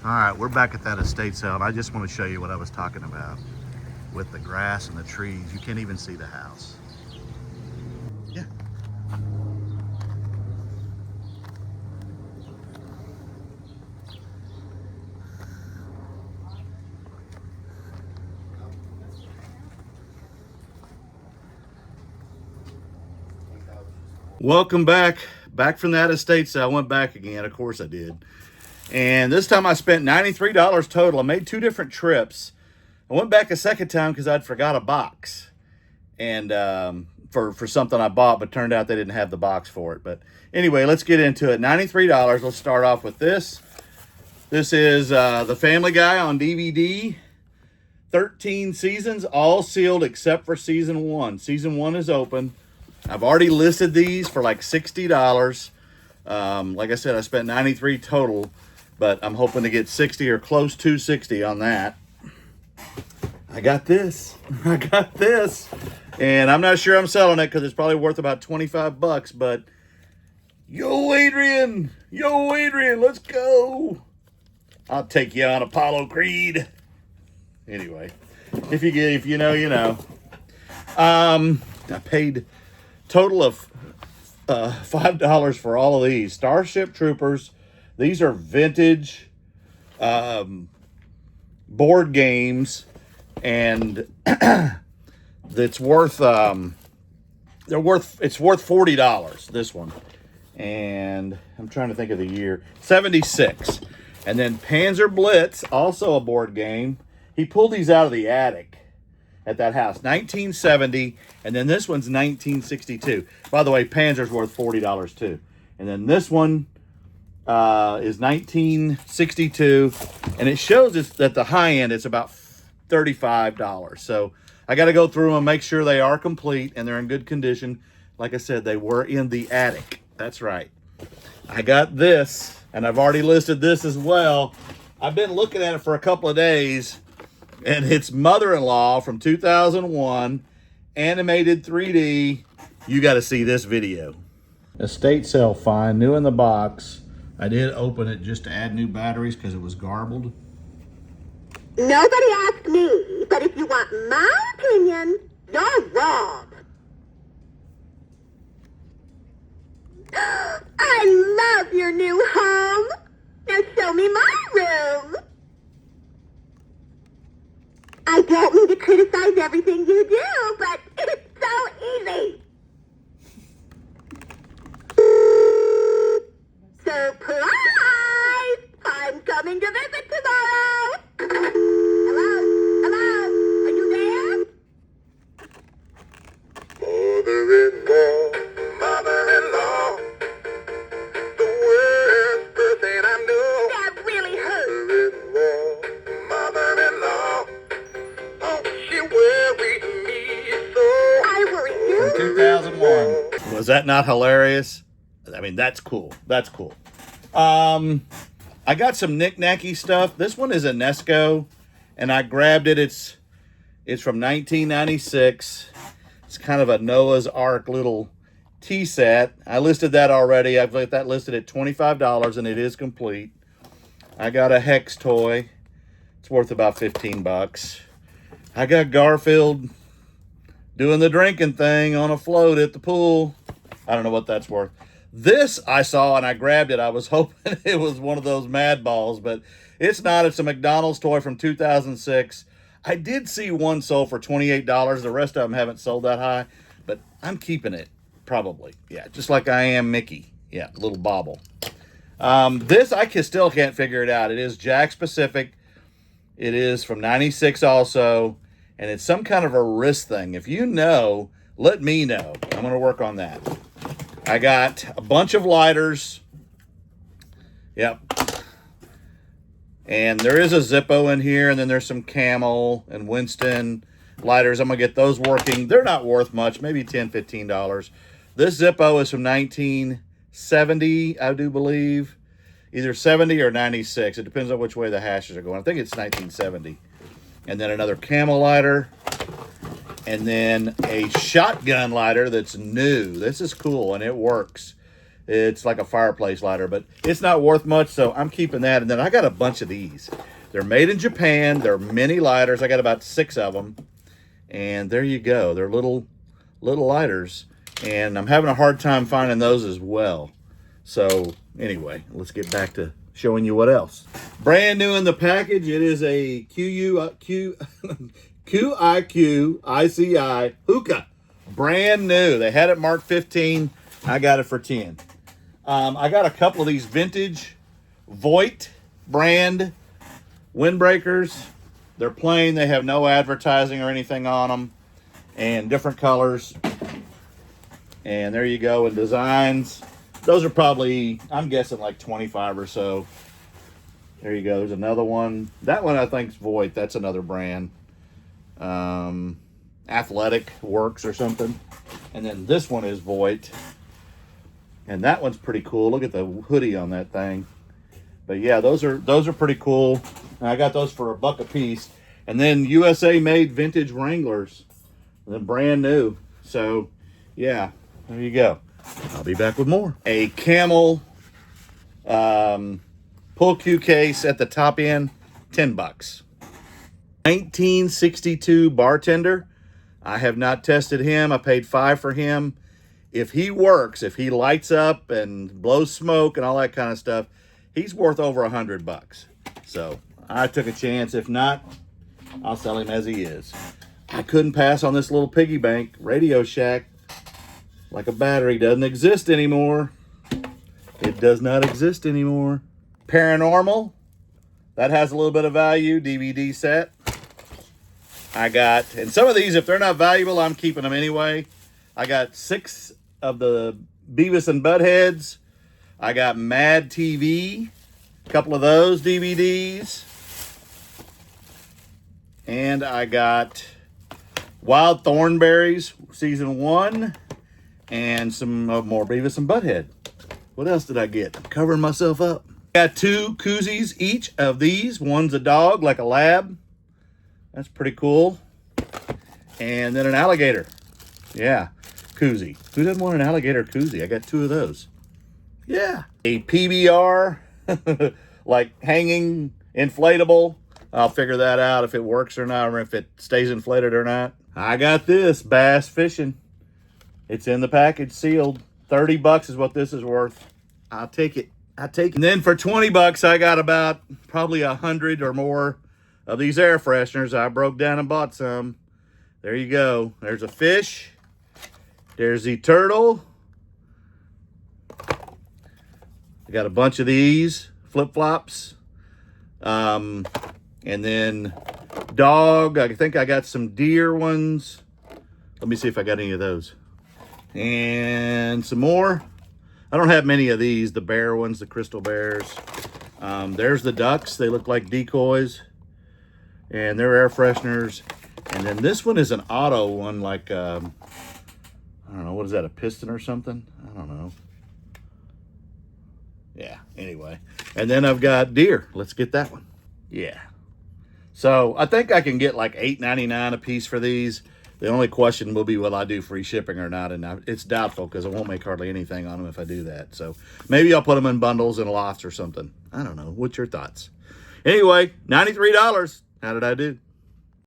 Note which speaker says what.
Speaker 1: All right, we're back at that estate sale, and I just want to show you what I was talking about with the grass and the trees. You can't even see the house. Yeah. Welcome back. Back from that estate sale. I went back again. Of course I did. And this time I spent $93 total. I made two different trips. I went back a second time because I'd forgot a box. And for something I bought, but turned out they didn't have the box for it. But anyway, let's get into it. $93. Let's start off with this. This is The Family Guy on DVD. 13 seasons, all sealed except for season 1. Season 1 is open. I've already listed these for like $60. Like I said, I spent $93 total, but I'm hoping to get 60 or close to 60 on that. I got this. I got this. And I'm not sure I'm selling it because it's probably worth about 25 bucks, but yo, Adrian, let's go. I'll take you on Apollo Creed. Anyway, if you know, you know. I paid total of $5 for all of these. Starship Troopers. These are vintage board games, and it's worth it's worth $40, this one. And I'm trying to think of the year. 76. And then Panzer Blitz, also a board game. He pulled these out of the attic at that house. 1970. And then this one's 1962. By the way, Panzer's worth $40 too. And then this one is 1962. And it shows us that the high end it's about $35. So I got to go through them and make sure they are complete and they're in good condition. Like I said, they were in the attic. That's right. I got this, and I've already listed this as well. I've been looking at it for a couple of days, and it's Mother-in-Law from 2001, animated 3D. You got to see this video. Estate sale find, new in the box. I did open it just to add new batteries because it was garbled.
Speaker 2: Nobody asked me, but if you want my opinion, you're wrong. I love your new home. Now show me my room. I don't mean to criticize everything you do, but it's so easy. Surprise! I'm coming to visit tomorrow. Hello? Are you there? Mother-in-law, the worst person I know. That really hurts. Mother-in-law, oh, she worries me so. I worry you.
Speaker 1: From 2001. Was that not hilarious? I mean, that's cool. That's cool. I got some knick-knacky stuff. This one is a Nesco, and I grabbed it. It's from 1996. It's kind of a Noah's Ark little tea set. I listed that already. I've got that listed at $25, and it is complete. I got a Hex toy. It's worth about 15 bucks. I got Garfield doing the drinking thing on a float at the pool. I don't know what that's worth. This I saw and I grabbed it. I was hoping it was one of those Mad Balls, but it's not. It's a McDonald's toy from 2006. I did see one sold for $28. The rest of them haven't sold that high, but I'm keeping it, probably. Yeah, just like I am Mickey. Yeah, little bauble. This, still can't figure it out. It is Jakks Pacific. It is from 96 also, and it's some kind of a wrist thing. If you know, let me know. I'm going to work on that. I got a bunch of lighters. Yep. And there is a Zippo in here, and then there's some Camel and Winston lighters. I'm going to get those working. They're not worth much, maybe $10, $15. This Zippo is from 1970, I do believe. Either 70 or 96. It depends on which way the hashes are going. I think it's 1970. And then another Camel lighter. And then a shotgun lighter that's new. This is cool, and it works. It's like a fireplace lighter, but it's not worth much, so I'm keeping that. And then I got a bunch of these. They're made in Japan. They're mini lighters. I got about 6 of them. And there you go. They're little lighters. And I'm having a hard time finding those as well. So anyway, let's get back to showing you what else. Brand new in the package. It is a QIQ ICI hookah. Brand new. They had it marked 15. I got it for 10. I got a couple of these vintage Voigt brand windbreakers. They're plain. They have no advertising or anything on them. And different colors. And there you go. And designs. Those are probably, I'm guessing, like 25 or so. There you go. There's another one. That one I think is Voigt. That's another brand. Athletic Works or something. And then this one is Voigt. And that one's pretty cool. Look at the hoodie on that thing. But yeah, those are pretty cool. And I got those for $1 a piece. And then USA made vintage Wranglers. And then brand new. So yeah, there you go. I'll be back with more. A Camel pull cue case at the top end, $10. 1962 Bartender. I have not tested him. I paid $5 for him. If he works, if he lights up and blows smoke and all that kind of stuff, he's worth over $100. So I took a chance. If not, I'll sell him as he is. I couldn't pass on this little piggy bank Radio Shack. Like a battery, doesn't exist anymore. It does not exist anymore. Paranormal. That has a little bit of value. DVD set. I got, and some of these, if they're not valuable, I'm keeping them anyway. I got 6 of the Beavis and Buttheads. I got Mad TV. A couple of those DVDs. And I got Wild Thornberries, season 1. And some more Beavis and Butthead. What else did I get? I'm covering myself up. Got 2 koozies each of these. One's a dog, like a lab. That's pretty cool. And then an alligator. Yeah, koozie. Who doesn't want an alligator koozie? I got 2 of those. Yeah. A PBR, like hanging inflatable. I'll figure that out if it works or not, or if it stays inflated or not. I got this, Bass Fishing. It's in the package, sealed. $30 is what this is worth. I'll take it. I'll take it. And then for $20, I got about probably 100 or more of these air fresheners. I broke down and bought some. There you go. There's a fish. There's the turtle. I got a bunch of these flip-flops. And then dog. I think I got some deer ones. Let me see if I got any of those. And some more. I don't have many of these, the bear ones, the crystal bears. There's the ducks. They look like decoys. And they're air fresheners. And then this one is an auto one, like, I don't know, what is that, a piston or something? I don't know. Yeah, anyway. And then I've got deer. Let's get that one. Yeah. So I think I can get like $8.99 a piece for these. The only question will be, will I do free shipping or not? And it's doubtful because I won't make hardly anything on them if I do that. So maybe I'll put them in bundles and lots or something. I don't know. What's your thoughts? Anyway, $93. How did I do?